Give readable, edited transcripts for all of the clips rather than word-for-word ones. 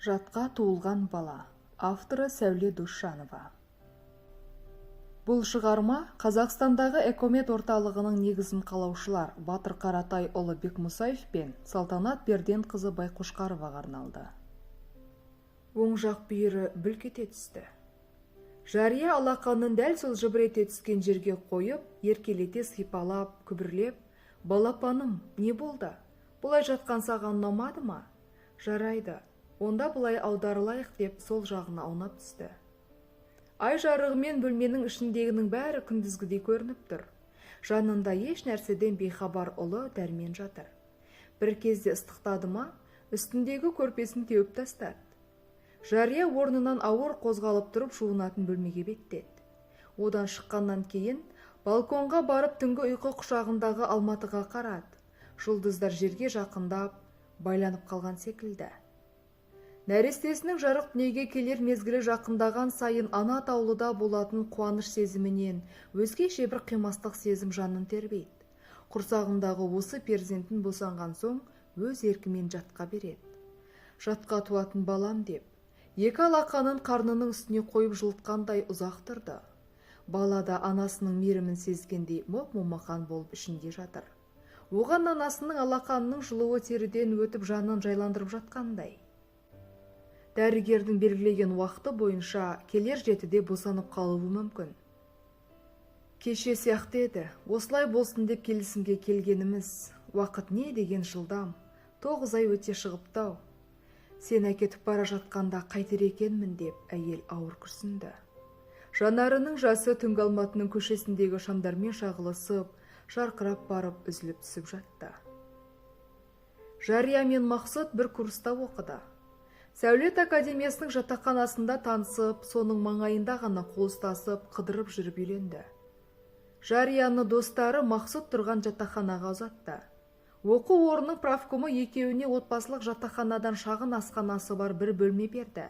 Жатқа туылған бала. Авторы Сәуле Досжанова. Бұл шығарма Қазақстандағы Экомет орталығының негізін қалаушылар Батыр Қаратайұлы Бекмұсаев пен Салтанат Берденқызы Байқошқароваға арналды. Оң жақ бүйірі бүлк ете түсті. Жария алақанын дәл сол жыбыр ете түскен жерге қойып, еркелете сипалап, күбірлеп, «Балапаным, не болды? Бұлай жатқан саған ұнамады ма? Жарайды, онда бұлай аударылайық» деп сол жағына аунап түсті. Ай жарығымен бөлменің ішіндегінің бәрі күндізгідей көрініп тұр. Жанында еш нәрседен бейхабар ұлы дәрмен жатыр. Бір кезде ыстықтады ма, үстіндегі көрпесін теуіп тастады. Жария орнынан ауыр қозғалып тұрып жуынатын бөлмеге беттеді. Одан шыққаннан кейін балконға барып түнгі ұйқы құшағындағы Алматыға қарады. Жұлдыздар жерге жақындап, байланып қалған секілді. Нәрестесінің жарық дүниеге келер мезгілі жақындаған сайын ана таулыда болатын қуаныш сезімінен өзгеше бір қимастық сезім жанын тербейді. Құрсағындағы осы перзентін босанған соң өз еркімен жатқа береді. Жатқа туатын балам деп, екі алақанын қарнының үстіне қойып жылытқандай ұзақ тұрды. Бала да анасының мейірімін сезгендей моп-момақан болып ішінде жатыр. Оған анасының алақанының жылуы теріден өтіп жанын жайландырып жатқандай. Дәрігердің белгілеген уақыты бойынша келер жетіде босанып қалуы мүмкін. Кеше сияқты еді, осылай болсын деп келісімге келгеніміз. Уақыт не деген жылдам, 9 ай өте шығыптау. Сен әкетіп бара жатқанда қайтер екенмін деп әйел ауыр күрсінді. Жанарының жасы түнгі Алматының көшесіндегі шамдармен шағылысып, жарқырап барып үзіліп түсіп жатты. Жария мен Мақсұт бір курста оқыды. Сәулет академиясының жатақханасында танысып, соның маңайында ғана қол ұстасып, қыдырып жүріп үйленді. Жарияны достары Мақсұт тұрған жатақханаға ұзатты. Оқу орнының правкомы екеуіне отбасылық жатақханадан шағын асханасы бар бір бөлме берді.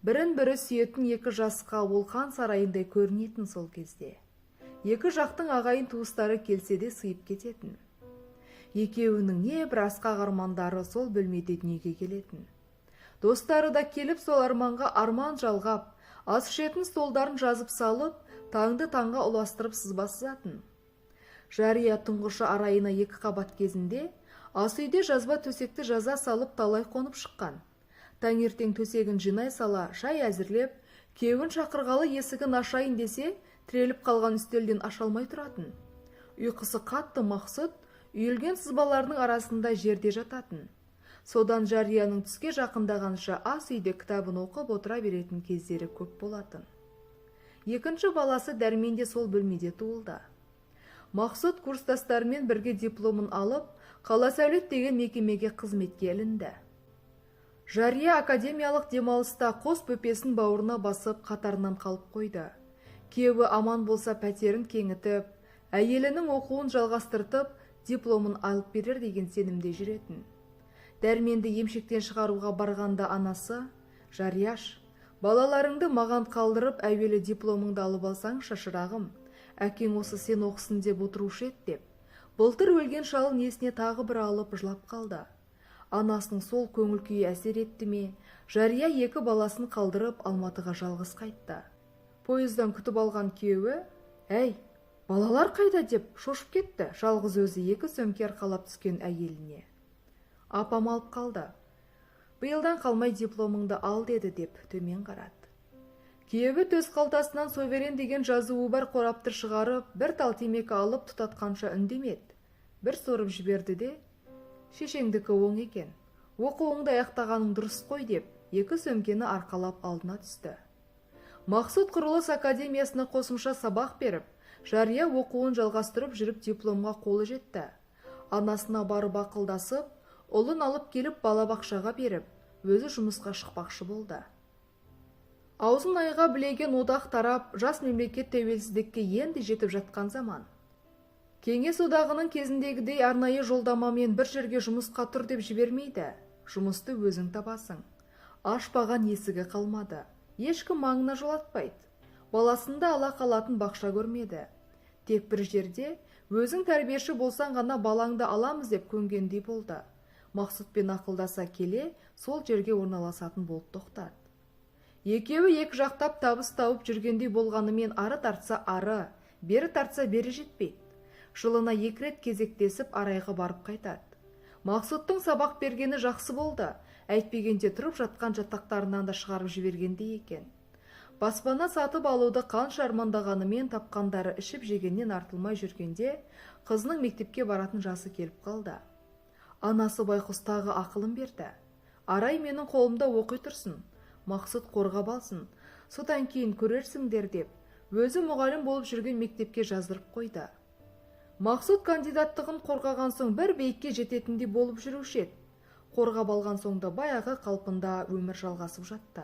Бірін-бірі сүйетін екі жасқа ол хан сарайындай көрінетін сол кезде. Екі жақтың ағайын туыстары келсе де сыйып кететін. Екеуінің не бір асқақ армандары сол бөлмеде дүниеге келетін. Достары да келіп сол арманға арман жалғап, ас ішетін столдарын жазып салып, таңды таңға ұластырып сызба сызатын. Жария тұңғышы арайына 2 қабат кезінде ас үйде жазба төсекті жаза салып талай қонып шыққан. Таңертең төсегін жинай сала, шай әзірлеп, күйеуін шақырғалы есігін ашайын десе, тіреліп қалған үстелден аша алмай тұратын. Ұйқысы қатты Мақсұт үйілген сызбаларының арасында жерде жататын. Содан Жарияның түске жақындағанша ас үйде кітабын оқып отыра беретін кездері көп болатын. Екінші баласы Дәрменде сол бөлмеде туылды. Мақсұт курстастарымен бірге дипломын алып, Қала Сәулет деген мекемеге қызметке ілінді. Жария академиялық демалыста қос бөпесін бауырына басып қатарынан қалып қойды. Күйеуі аман болса пәтерін кеңітіп, әйелінің оқуын жалғастыртып, дипломын алып берер деген сенімде жүретін. Дәрменді емшектен шығаруға барғанда анасы, «Жарияш, балаларыңды маған қалдырып, әуелі дипломыңды алып алсаң шашырағым, әкең осы сен оқысын деп отырушы еді» деп. Былтыр өлген шалын есіне тағы бір алып жылап қалды. Анасының сол көңіл күйі әсер етті ме, Жария 2 баласын қалдырып Алматыға жалғыз қайтты. Пойыздан күтіп алған күйеуі, «Әй, балалар қайда?» деп шошып кетті, жалғыз өзі 2 сөмке арқалап түскен әйеліне. «Апам алып қалды. Биылдан қалмай дипломыңды ал» деді деп төмен қарады. Күйеуі төс қалтасынан Соверен деген жазуы бар қорапты шығарып, бір тал темекі алып тұтатқанша үндемеді. Бір сорып жіберді де, «Шешеңдікі оң екен. Оқуыңды аяқтағаның дұрыс қой» деп 2 сөмкені арқалап алдына түсті. Мақсұт құрылыс академиясына қосымша сабақ беріп, Жария оқуын жалғастырып жүріп дипломға қолы жетті. Анасына барып ақылдасып, ұлын алып келіп балабақшаға беріп, өзі жұмысқа шықпақшы болды. Аузын айға білеген одақ тарап, жас мемлекет тәуелсіздікке енді жетіп жатқан заман. Кеңес одағының кезіндегідей арнайы жолдамамен бір жерге жұмысқа тұр деп жібермейді. Жұмысты өзің табасың. Ашпаған есігі қалмады. Ешкім маңына жолатпайды. Баласында ала қалатын бақша көрмеді. Тек бір жерде өзің тәрбиеші болсаң ғана балаңды аламыз деп көнгендей болды. Мақсұтпен ақылдаса келе, сол жерге орналасатын болып тоқтады. Екеуі екі жақтап табыс тауып жүргендей болғанымен ары тартса ары, бері тартса бері жетпейді. Жылына 2 рет кезектесіп арайға барып қайтады. Мақсұттың сабақ бергені жақсы болды, әйтпегенде тұрып жатқан жатақтарынан да шығарып жібергендей екен. Баспана сатып алуды қанша армандағанымен тапқандары ішіп жегеннен артылмай жүргенде, қызының мектепке баратын жасы келіп қалды. Анасы Байқұс тағы ақылын берді. Арай менің қолымда оқи тұрсын, Мақсұт қорғап алсын, содан кейін көрерсіңдер деп, өзі мұғалім болып жүрген мектепке жаздырып қойды. Мақсұт кандидаттығын қорғаған соң бір биікке жететіндей болып жүруші еді. Қорғап алған соңда баяғы қалпында өмір жалғасып жатты.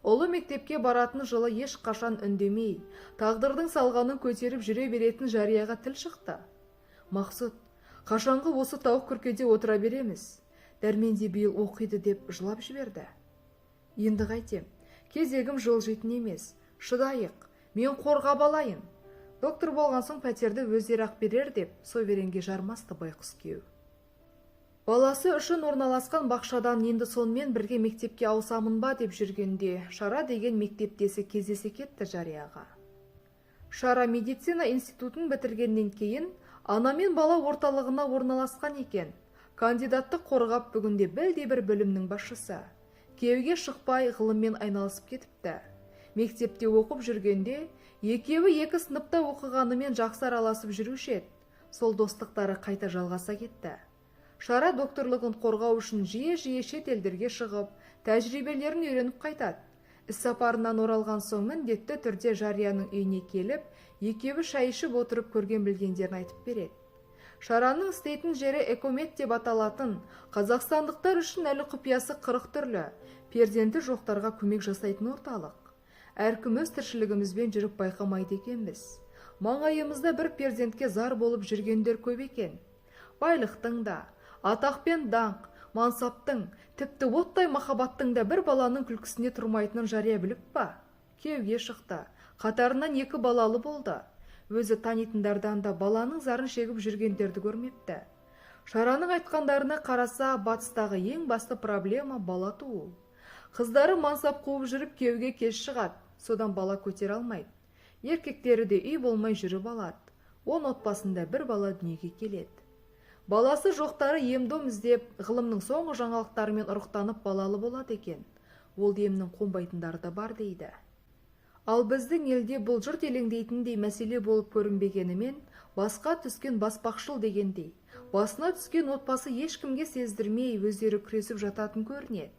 Ұлы мектепке баратын жылы ешқашан үндемей, тағдырдың салғанын көтеріп жүре беретін жарияға тіл шықты. Мақсұт, қашанғы осы тауық күркеде отыра береміз? Дәрменде биыл оқиды деп жылап жіберді. Енді қайтем, кезегім жылжитын емес, шыдайық, мен қорғап алайын. Доктор болған соң пәтерді өздері ақ берер деп, Соверенге жармасты Байқұс күйеу. Баласы үшін орналасқан бақшадан енді сонымен бірге мектепке ауысамын ба деп жүргенде, Шара деген мектептесі кездесе кетті жарияға. Шара медицина институтын бітіргеннен кейін ана мен бала орталығына орналасқан екен. Кандидаттық қорғап бүгінде білде-бір бөлімнің басшысы. Күйеуге шықпай ғылыммен айналысып кетіпті. Мектепте оқып жүргенде, екеуі екі сыныпта оқығанымен жақсы араласып жүруші еді. Сол достықтары қайта жалғаса кетті. Шара докторлығын қорғау үшін жиі-жиі шет елдерге шығып, тәжірибелерін үйреніп қайтады. Іс сапарынан оралған соң міндетті түрде жарияның үйіне келіп, екеуі шай ішіп отырып көрген білгендерін айтып береді. Шараның істейтін жері экомет деп аталатын, қазақстандықтар үшін әлі құпиясы 40 түрлі, перзенті жоқтарға көмек жасайтын орталық. Әркім өз тіршілігімізбен жүріп байқамайды екенбіз. Маңайымызда бір перзентке зар болып жүргендер көп екен. Байлықтың да, атақ пен даңқ, мансаптың, тіпті оттай махаббаттың да бір баланың күлкісіне тұрмайтынын жария біліп па? Күйеуге шықты, қатарынан 2 балалы болды. Өзі танитындардан да баланың зарын шегіп жүргендерді көрмепті. Шараның айтқандарына қараса, батыстағы ең басты проблема бала туу. Қыздары мансап қуып жүріп күйеуге кеш шығады, содан бала көтер алмайды. Еркектері де үй болмай жүріп алады. 10 отбасында бір бала дүниеге келеді. Баласы жоқтары ем-дом іздеп, ғылымның соңғы жаңалықтарымен ұрықтанып балалы болады екен. Ол емнің қонбайтындары да бар дейді. Ал біздің елде бұл жұрт елеңдейтіндей мәселе болып көрінбегенімен, басқа түскен баспақшыл дегендей, басына түскен отбасы ешкімге сездірмей өздері күресіп жататын көрінеді.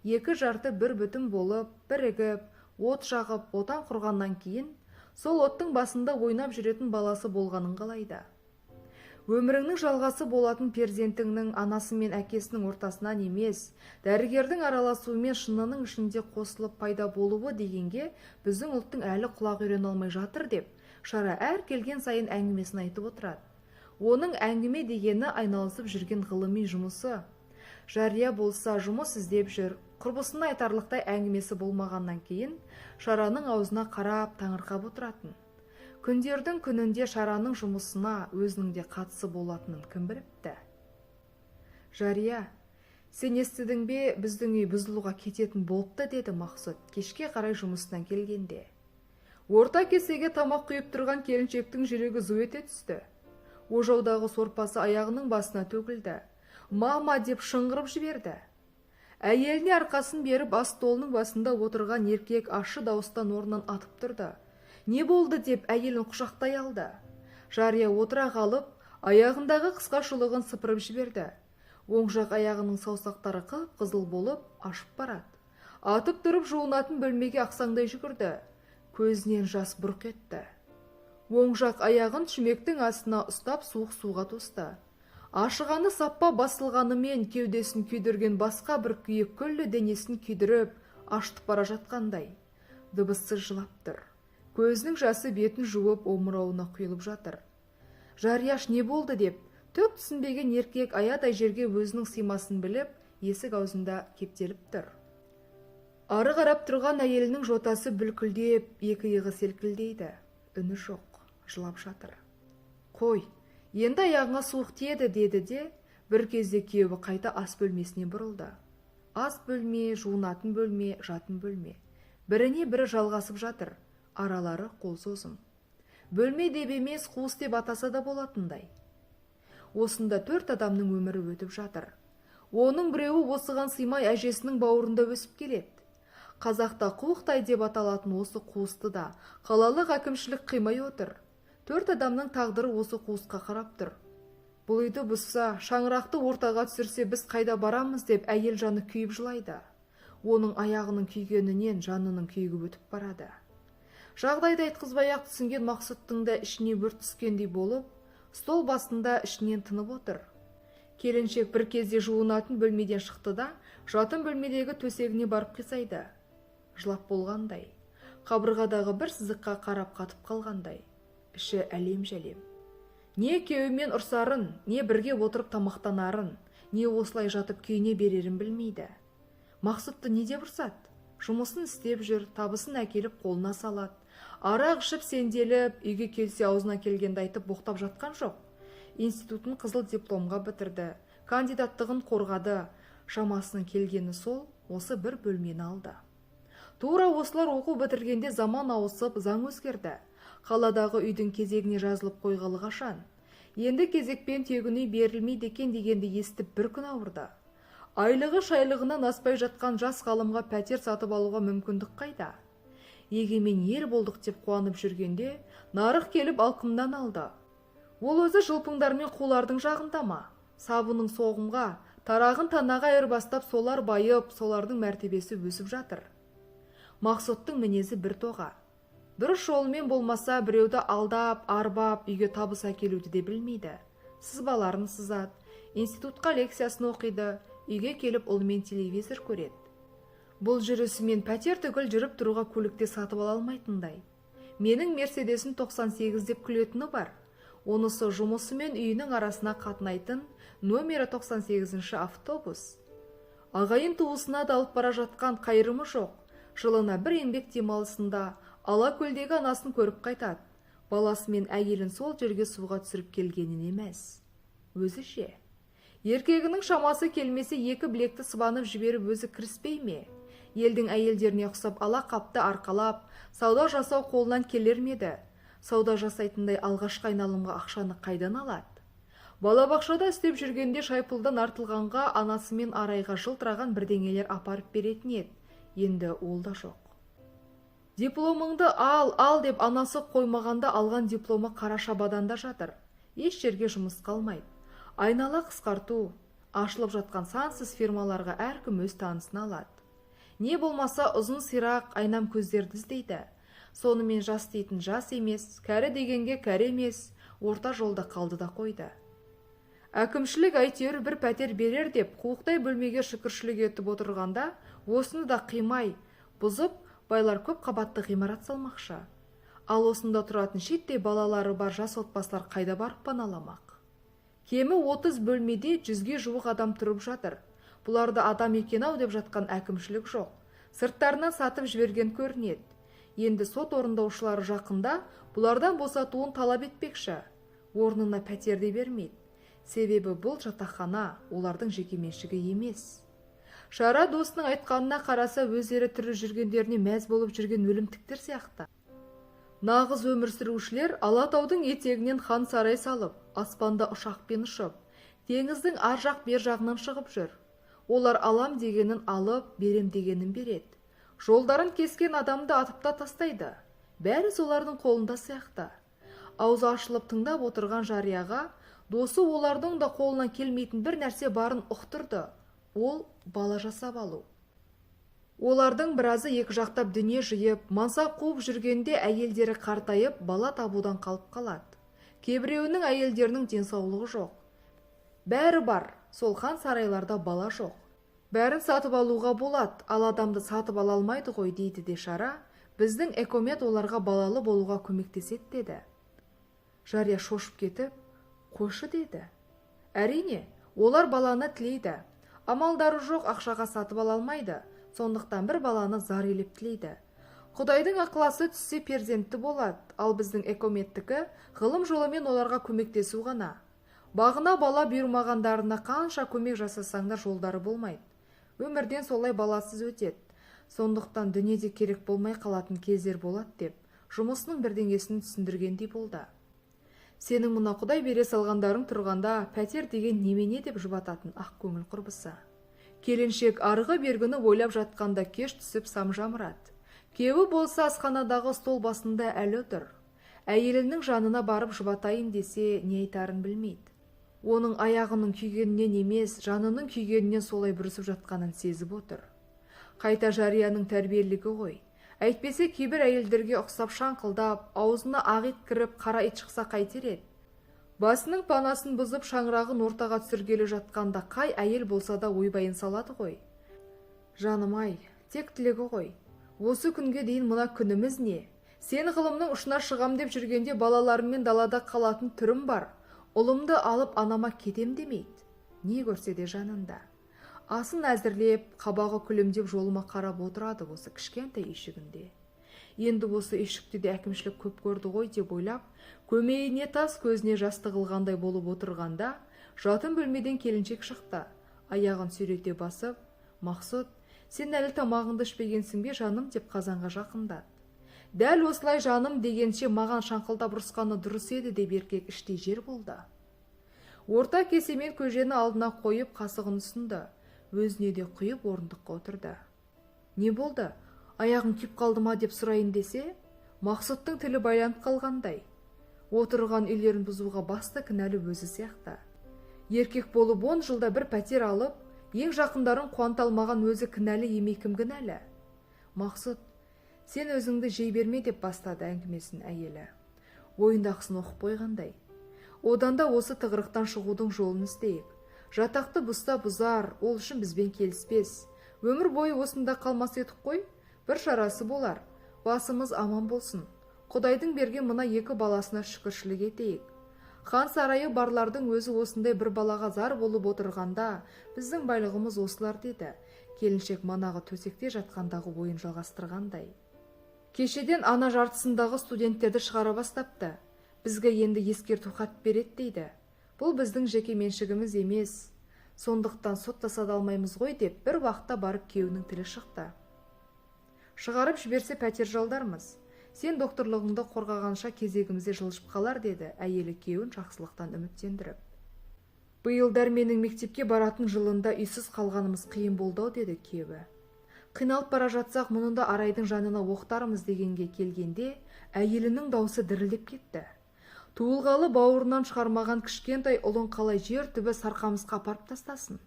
2 жарты бір бүтін болып, бірігіп, от жағып, отан құрғаннан кейін, сол оттың басында ойнап жүретін баласы болғанын қалайды. Өміріңнің жалғасы болатын перзентіңнің анасы мен әкесінің ортасынан емес, дәрігердің араласуымен шынының ішінде қосылып пайда болуы дегенге біздің ұлттың әлі құлақ үйрене алмай жатыр деп, Шара әр келген сайын әңгімесін айтып отырады. Оның әңгіме дегені айналысып жүрген ғылыми жұмысы. Жария болса жұмыс іздеп жүр, құрбысына айтарлықтай әңгімесі болмағаннан кейін, Шараның аузына қарап таңырқап отыратын. Күндердің күнінде Шараның жұмысына өзінің де қатысы болатынын кім біліпті? Жария, сен естідің бе, біздің үй бұзылуға кететін болыпты, деді Мақсұт кешке қарай жұмыстан келгенде. Орта кесеге тамақ құйып тұрған келіншектің жүрегі зу ете түсті. Ожаудағы сорпасы аяғының басына төгілді. Мама деп шыңғырып жіберді. Әйеліне арқасын беріп ас столының басында отырған еркек ащы дауыстан орнынан атып тұрды. Не болды деп әйелін құшақтай алды. Жария отыра қалып, аяғындағы қысқа шұлығын сыпырып жіберді. Оң жақ аяғының саусақтары қып-қызыл болып ашып барады. Атып тұрып жуынатын бөлмеге ақсаңдай жүгірді. Көзінен жас бұрқ етті. Оң жақ аяғын шүмектің астына ұстап суық суға тосты. Ашығаны саппа басылғанымен кеудесін күйдірген басқа бір күйік күллі денесін күйдіріп, ашытып бара жатқандай. Дыбыссыз жылап тұр. Көзінің жасы бетін жуып, омырауына құйылып жатыр. Жарияш не болды деп, түк түсінбеген еркек аядай жерге өзінің сыймасын біліп, есік аузында кептеліп тұр. Ары қарап тұрған әйелінің жотасы бүлкілдеп, екі иығы селкілдейді. Үні жоқ, жылап жатыр. Қой, енді аяғыңа суық тиеді деді де, Бір кезде күйеуі қайта ас бөлмесіне бұрылды. Ас бөлме, жуынатын бөлме, жатын бөлме. Біріне бірі жалғасып жатыр, аралары қол созым. Бөлме деп емес, қуыс деп атаса да болатындай. Осында 4 адамның өмірі өтіп жатыр. Оның біреуі осыған сыймай әжесінің бауырында өсіп келеді. Қазақта қуықтай деп аталатын осы қуысты да қалалық әкімшілік қимай отыр. 4 адамның тағдыры осы қуысқа қарап тұр. Бұл үйді бұзса, шаңырақты ортаға түсірсе, біз қайда барамыз деп әйел жаны күйіп жылайды. Оның аяғының күйгенінен жанының күйігіп өтіп барады. Жағдайды айтқызбай-ақ түсінген Мақсұттың да ішіне өрт түскендей болып, стол басында ішінен тынып отыр. Келіншек бір кезде жуынатын бөлмеден шықты да, жатын бөлмедегі төсегіне барып қисайды. Жылап болғандай, қабырғадағы бір сызыққа қарап қатып қалғандай. Іші әлем-жәлем. Не күйеуімен ұрсарын, не бірге отырып тамақтанарын, не осылай жатып күйіне берерін білмейді. Мақсұтты не деп ұрсады? Жұмысын істеп жүр, табысын әкеліп қолына салады. Арақ ішіп сенделіп, үйге келсе аузына келгенді айтып боқтап жатқан жоқ. Институтын қызыл дипломға бітірді, кандидаттығын қорғады. Шамасының келгені сол, осы бір бөлмені алды. Тура осылар оқу бітіргенде заман ауысып, заң өзгерді. Қаладағы үйдің кезегіне жазылып қойғалы қашан. Енді кезекпен тегін үй берілмейді екен дегенді естіп бір күн ауырды. Айлығы шайлығынан аспай жатқан жас ғалымға пәтер сатып алуға мүмкіндік қайда? Егемен ел болдық деп қуанып жүргенде, нарық келіп алқымнан алды. Ол өзі жылпыңдармен қулардың жағында ма? Сабының соғымға, тарағын танаға айырбастап солар байып, солардың мәртебесі өсіп жатыр. Мақсұттың мінезі бір тоға. Дұрыс жолымен болмаса, біреуді алдап, арбап, үйге табыс әкелуді де білмейді. Сызбаларын сызады, институтқа лекциясын оқиды, үйге келіп ұлымен телевизор көреді. Бұл жүрісімен пәтер түгіл жүріп тұруға көлікте сатып ала алмайтындай. Менің Мерседесін 98 деп күлетіні бар. Онысы жұмысы мен үйінің арасына қатынайтын номері 98-ші автобус. Ағайын туысына да алып бара жатқан қайырымы жоқ. Жылына бір еңбек демалысында Алакөлдегі анасын көріп қайтады. Баласы мен әйелін сол жерге суға түсіріп келгенін емес. Өзі ше. Еркегінің шамасы келмесе екі білекті сыбанып жіберіп өзі кіріспей ме? Елдің әйелдеріне ұқсап ала қапты арқалап, сауда жасау қолынан келер меді? Сауда жасайтындай алғашқы айналымға ақшаны қайдан алады? Балабақшада істеп жүргенде шайпылдан артылғанға анасымен арайға жылтыраған бірдеңелер апарып беретін еді. Енді ол да жоқ. Дипломыңды ал деп анасы қоймағанда алған дипломы қара шабаданда жатыр. Еш жерге жұмыс қалмайды. Айнала қысқарту, ашылып жатқан сансыз фирмаларға әркім өз танысын алады. Не болмаса ұзын сирақ, айнам көздерді іздейді. Сонымен жас дейтін жас емес, кәрі дегенге кәрі емес, орта жолда қалды да қойды. Әкімшілік әйтеуір бір пәтер берер деп, қуықтай бөлмеге шүкіршілік етіп отырғанда, осыны да қимай, бұзып, байлар көп қабатты ғимарат салмақшы. Ал осында тұратын шеттей балалары бар жас отбасылар қайда барып паналамақ? Кемі 30 бөлмеде 100-ге жуық адам тұрып жатыр. Бұларды адам екен-ау деп жатқан әкімшілік жоқ. Сырттарынан сатып жіберген көрінеді. Енді сот орындаушылары жақында бұлардан босатуын талап етпекші. Орнына пәтер де бермейді. Себебі бұл жатақхана олардың жекеменшігі емес. Шара досының айтқанына қараса өздері тірі жүргендеріне мәз болып жүрген өлімтіктер сияқты. Нағыз өмір сүрушілер Алатаудың етегінен хан сарай салып, аспанда ұшақпен ұшып, теңіздің ар жақ бер жағынан шығып жүр. Олар алам дегенін алып, берем дегенін береді. Жолдарын кескен адамды атып та тастайды. Бәрі солардың қолында сияқты. Аузы ашылып тыңдап отырған жарияға, досы олардың да қолынан келмейтін бір нәрсе барын ұқтырды. Ол бала жасап алу. Олардың біразы екі жақтап дүние жиып, мансап қуып жүргенде әйелдері қартайып, бала табудан қалып қалады. Кейбіреуінің әйелдерінің денсаулығы жоқ. Бәрі бар, сол хан сарайларда бала жоқ. Бәрін сатып алуға болады, ал адамды сатып ала алмайды ғой дейді де шара, біздің экомет оларға балалы болуға көмектеседі деді. Жария шошып кетіп, қойшы деді. Әрине, олар баланы тілейді. Амалдары жоқ, ақшаға сатып ала алмайды. Сондықтан бір баланы зар елеп тілейді. Құдайдың ықыласы түссе перзентті болады, ал біздің экометтікі ғылым жолымен оларға көмектесу ғана. Бағына бала бұйырмағандарына қанша көмек жасасаңдар жолдары болмайды. Өмірден солай баласыз өтеді. Сондықтан дүниеде керек болмай қалатын кездер болады деп, жұмысының бірдеңесін түсіндіргендей болды. Сенің мына Құдай бере салғандарың тұрғанда пәтер деген немене деп жұбататын ақ көңіл құрбысы. Келіншек арғы бергіні ойлап жатқанда кеш түсіп самжамырат. Күйеуі болса асханадағы стол басында әлі отыр. Әйелінің жанына барып жұбатайын десе не айтарын білмейді. Оның аяғының күйгенінен емес, жанының күйгенінен солай бүрісіп жатқанын сезіп отыр. Қайта жарияның тәрбиелігі ғой. Әйтпесе кейбір әйелдерге ұқсап шаңқылдап, аузына ақ ит кіріп, қара ит шықса қайтер еді. Басының панасын бұзып шаңырағын ортаға түсіргелі жатқанда қай әйел болса да ойбайын салады ғой. Жаным-ай, тек тілегі ғой. Осы күнге дейін мына күніміз не? Сен ғылымның ұшына шығам деп жүргенде балаларыммен далада қалатын түрім бар. Ұлымды алып анама кетем демейді. Не көрсе де жанында. Асын әзірлеп, қабағы күлімдеп жолыма қарап отырады осы кішкентай үйшігінде. Енді осы үйшікте де әкімшілік көп көрді ғой деп ойлап, көмейіне тас көзіне жас тығылғандай болып отырғанда, жатын бөлмеден келіншек шықты. Аяғын сүйрете басып, «Мақсұт, сен әлі тамағыңды ішпегенсің бе жаным?» деп қазанға жақындады. Дәл осылай жаным дегенше маған шаңқылдап ұрысқаны дұрыс еді деп еркек іштей жер болды. Орта кесемен көжені алдына қойып қасығын ұсынды. Өзіне де құйып орындыққа отырды. Не болды? Аяғың күйіп қалды ма деп сұрайын десе, Мақсұттың тілі байланып қалғандай. Отырған үйлерін бұзуға басты кінәлі өзі сияқты. Еркек болып 10 жылда бір пәтер алып, ең жақындарын қуанта алмаған өзі кінәлі емей кім кінәлі? Мақсұт, сен өзіңді жей берме деп бастады әңгімесін әйелі. Ойындағысын оқып қойғандай. Одан да осы тығырықтан шығудың жолын іздейік. Жатақты бұзса бұзар, ол үшін бізбен келіспес. Өмір бойы осында қалмас едік қой, бір шарасы болар. Басымыз аман болсын. Құдайдың берген мына 2 баласына шүкіршілік етейік. Хан сарайы барлардың өзі осындай бір балаға зар болып отырғанда, біздің байлығымыз осылар деді. Келіншек манағы төсекте жатқандағы ойын жалғастырғандай. Кешеден ана жартысындағы студенттерді шығара бастапты. Бізге енді ескерту хат береді дейді. Бұл біздің жеке меншігіміз емес. Сондықтан соттаса да алмаймыз ғой деп бір уақытта барып күйеуінің тілі шықты. Шығарып жіберсе пәтер жалдармыз. Сен докторлығыңды қорғағанша кезегімізде жылжып қалар деді әйелі күйеуін жақсылықтан үміттендіріп. Биыл дәрменің мектепке баратын жылында үйсіз қалғанымыз қиын болды деді күйеуі. Қиналып бара жатсақ, мұнында Арайдың жанына оқтарымыз дегенге келгенде, әйелінің даусы дірілдеп кетті. Туылғалы бауырынан шығармаған кішкентай ұлын қалай жер түбі сарқамысқа апарып тастасын.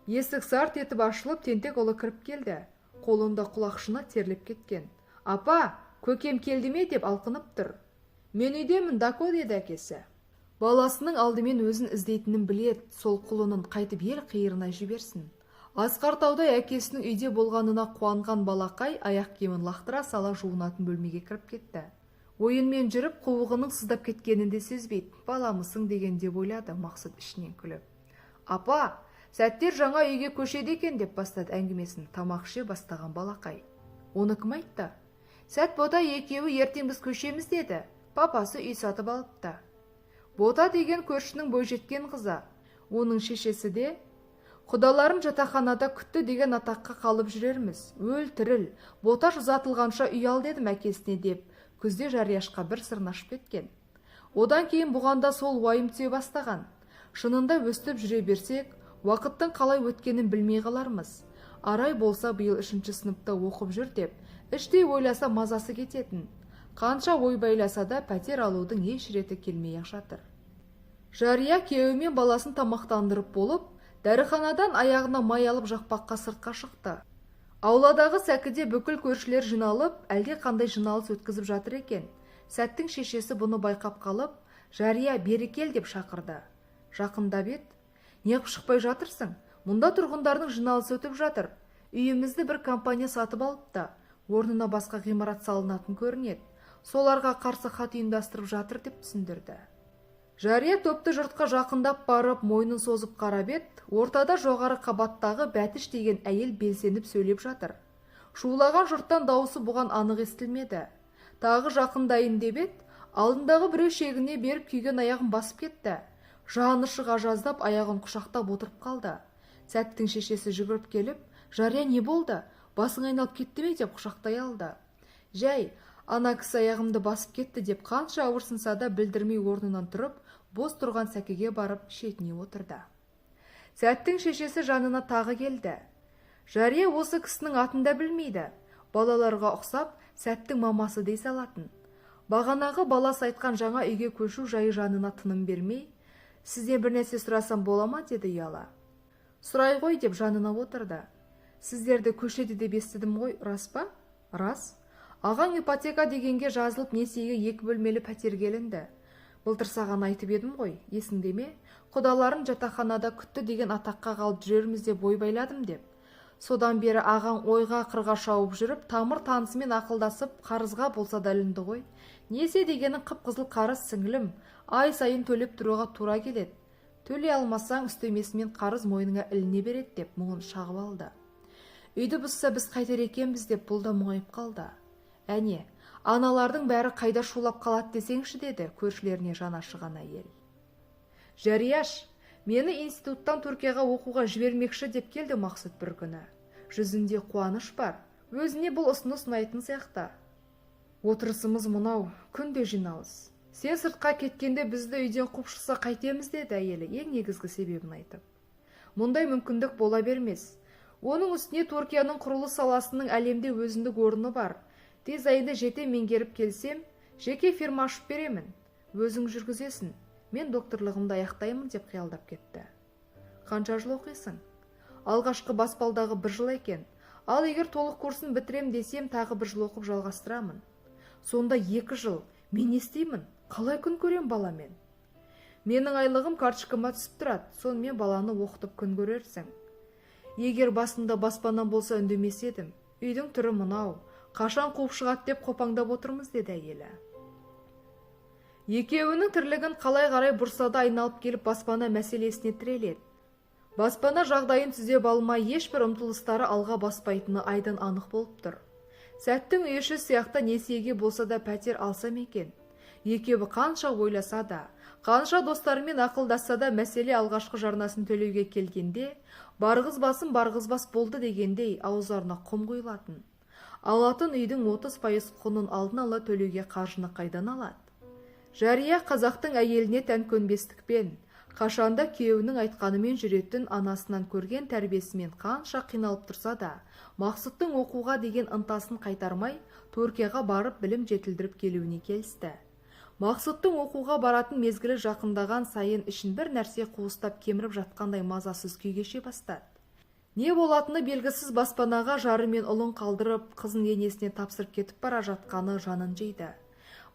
Есік сарт етіп ашылып, тентек ұлы кіріп келді. Қолында құлақшыны терлеп кеткен. Апа, көкем келді ме деп алқынып тұр. Мен үйдемін, Дако деді әкесі. Баласының алдымен өзін іздейтінін білет, сол құлынын қайтып ел қиырына жіберсін. Асқартауда әкесінің үйде болғанына қуанған балақай аяқ киімін лақтыра сала жуынатын бөлмеге кіріп кетті. Ойынмен жүріп қуығының сыздап кеткенінде сезбейді. Баламысың деген деп ойлады Мақсұт ішінен күліп. Апа, сәттер жаңа үйге көшеді екен деп бастады әңгімесін тамақ іше бастаған балақай. Оны кім айтты? Сәт бота екеуі ертең біз көшеміз деді. Папасы үй сатып алыпты. Бота деген көршінің бойжеткен қызы. Оның шешесі де құдаларым жатақханада күтті деген атаққа қалып жүрерміз. Өл тіріл, бота ұзатылғанша үй ал дедім әкесіне деп, күзде жарияшқа бір сырын ашып кеткен. Одан кейін бұғанда сол уайым түсе бастаған. Шынында өстіп жүре берсек, уақыттың қалай өткенін білмей қалармыз. Арай болса биыл 3-ші сыныпта оқып жүр деп, іштей ойласа мазасы кететін. Қанша ойбайласа да пәтер алудың еш реті келмей жатыр. Жария күйеуімен баласын тамақтандырып болып, дәріханадан аяғына май алып жақпаққа сыртқа шықты. Ауладағы сәкіде бүкіл көршілер жиналып, әлде қандай жиналыс өткізіп жатыр екен. Сәттің шешесі бұны байқап қалып, Жария бері кел деп шақырды. Жақындап ет. Неғып шықпай жатырсың? Мұнда тұрғындардың жиналысы өтіп жатыр. Үйімізді бір компания сатып алыпты. Орнына басқа ғимарат салынатын көрінеді. Соларға қарсы хат ұйымдастырып жатыр деп түсіндірді. Жария топты жұртқа жақындап барып, мойнын созып қарап еді, ортада жоғары қабаттағы Бәтіш деген әйел белсеніп сөйлеп жатыр. Шулаған жұрттан дауысы бұған анық естілмеді. Тағы жақындайын деп еді, алдындағы біреу шегіне беріп күйген аяғын басып кетті. Жаны шыға жаздап аяғын құшақтап отырып қалды. Сәттің шешесі жүгіріп келіп, «Жария, не болды? Басың айналып кетті ме?» деп құшақтай алды. «Жәй, ана кісі аяғымды басып кетті» деп қанша ауырсынса да білдірмей орнынан тұрып, бос тұрған сәкіге барып шетіне отырды. Сәттің шешесі жанына тағы келді. Жария осы кісінің атын да білмейді. Балаларға ұқсап, Сәттің мамасы дей салатын. Бағанағы баласы айтқан жаңа үйге көшу жайы жанына тыным бермей, «Сізден бір нәрсе сұрасам бола ма?» деді ұяла. «Сұрай ғой» деп жанына отырды. «Сіздерді көшеді деп естідім ғой, рас па?» «Рас. Ағаң ипотека дегенге жазылып несиеге 2 бөлмелі пәтер келінді. Былтыр саған айтып едім ғой, есіңде ме? Құдаларын жатақханада күтті деген атаққа қалып жүрерміз деп ой байладым» деп. Содан бері ағаң ойға қырға шауып жүріп, тамыр танысымен ақылдасып, қарызға болса да ілінді ғой. Несие дегенің қып-қызыл қарыз сіңілім, ай сайын төлеп тұруға тура келеді. Төлей алмасаң үстемесімен қарыз мойныңа іліне береді деп мұңын шағып алды. Үйді бұзса біз қайтер екенбіз деп бұл да мұңайып қалды. «Әне, аналардың бәрі қайда шулап қалады десеңші» деді көршілеріне жаны ашыған әйел. «Жарияш, мені институттан Түркияға оқуға жібермекші» деп келді Мақсұт бір күні. Жүзінде қуаныш бар. Өзіне бұл ұсыныс ұнайтын сияқты. «Отырысымыз мынау, күнде жиналыс. Сен сыртқа кеткенде бізді үйден қуып шықса қайтеміз» деді әйелі ең негізгі себебін айтып. «Мұндай мүмкіндік бола бермес. Оның үстіне Түркияның құрылыс саласының әлемде өзіндік орны бар. Тез айында жете меңгеріп келсем, жеке фирма ашып беремін. Өзің жүргізесің. Мен докторлығымды аяқтаймын» деп қиялдап кетті. «Қанша жыл оқисың?» «Алғашқы баспалдағы 1 жыл екен. Ал егер толық курсын бітірем десем, тағы 1 жыл оқып жалғастырамын. Сонда 2 жыл. Мен не істеймін? Қалай күн көрем баламен?» «Менің айлығым карточкама түсіп тұрады. Сонымен баланы оқытып күн көрерсің. Егер басында баспанам болса үндемес едім. Үйдің түрі мынау. Қашан қуып шығады деп қопаңдап отырмыз» деді әйелі. Екеуінің тірлігін қалай қарай бұрсада айналып келіп баспана мәселесіне тіреледі. Баспана жағдайын түзеп алмай ешбір ұмтылыстары алға баспайтыны айдан анық болып тұр. Сәттің үй іші сияқты несиеге болса да пәтер алсам екен. Екеуі қанша ойласа да, қанша достарымен ақылдасса да мәселе алғашқы жарнасын төлеуге келгенде, барғыз бас болды дегендей аузарына құм құйылатын. Алатын үйдің 30% құнын алдын ала төлеуге қаржыны қайдан алады? Жария қазақтың әйеліне тән көнбестікпен, қашанда күйеуінің айтқанымен жүретін анасынан көрген тәрбиесімен қанша қиналып тұрса да, Мақсұттың оқуға деген ынтасын қайтармай, Түркияға барып білім жетілдіріп келуіне келісті. Мақсұттың оқуға баратын мезгілі жақындаған сайын ішін бір нәрсе қуыстап кеміріп жатқандай мазасыз күй кеше бастады. Не болатыны белгісіз баспанаға жары мен ұлын қалдырып, қызын енесіне тапсырып кетіп бара жатқаны жанын жейді.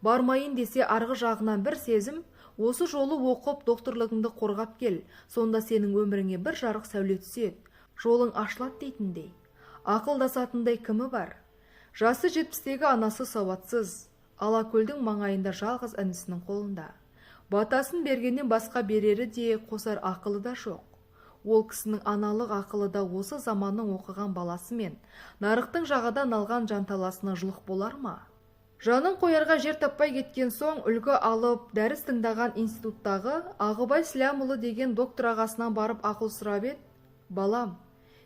Бармайын десе арғы жағынан бір сезім, осы жолы оқып докторлығыңды қорғап кел, сонда сенің өміріңе бір жарық сәуле түседі, жолың ашылады дейтіндей. Ақылдасатындай кімі бар? Жасы 70-тегі анасы сауатсыз, Алакөлдің маңайында жалғыз інісінің қолында. Батасын бергеннен басқа берері де қосар ақылы да жоқ. Ол кісінің аналық ақылы да осы заманның оқыған баласымен, нарықтың жағадан алған жанталасына жылық болар ма? Жанын қоярға жер таппай кеткен соң үлгі алып, дәріс тыңдаған институттағы Ағыбай Слямұлы деген доктор ағасынан барып ақыл сұрап еді. «Балам,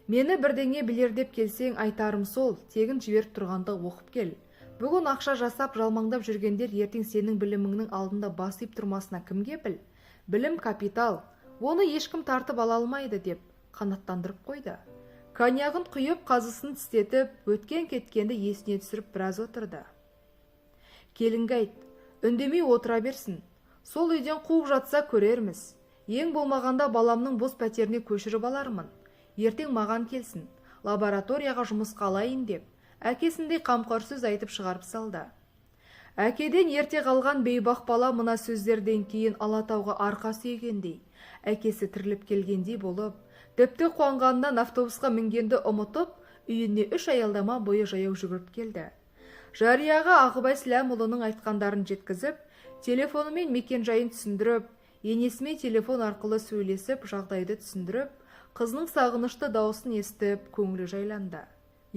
мені бірдеңе білер деп келсең айтарым сол, тегін жіберіп тұрғанда оқып кел. Бүгін ақша жасап жалмаңдап жүргендер ертең сенің біліміңнің алдында басып тұрмасына кімге біл? Білім капитал, оны ешкім тартып ала алмайды» деп қанаттандырып қойды. Коньягын құйып, қазысын тістетіп, өткен кеткенді есіне түсіріп біраз отырды. «Келінгі айт, үндемей отыра берсін. Сол үйден қуып жатса көрерміз. Ең болмағанда баламның бос пәтеріне көшіріп алармын. Ертең маған келсін, лабораторияға жұмысқа алайын» деп әкесіндей қамқор сөз айтып шығарып салды. Әкеден ерте қалған бейбақ бала мына сөздерден кейін Алатауға арқа сүйгендей, әкесі тіріліп келгендей болып, тіпті қуанғаннан автобусқа мінгенді ұмытып, үйіне 3 аялдама бойы жаяу жүгіріп келді. Жарияға Ағыбай Слямұлының айтқандарын жеткізіп, телефонымен мекен жайын түсіндіріп, енесімен телефон арқылы сөйлесіп, жағдайды түсіндіріп, қызының сағынышты дауысын естіп, көңілі жайланды.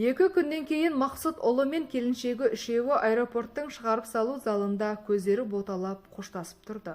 2 күннен кейін Мақсұт ұлы мен келіншегі үшеуі аэропорттың шығарып салу залында көздері боталап қоштасып тұрды.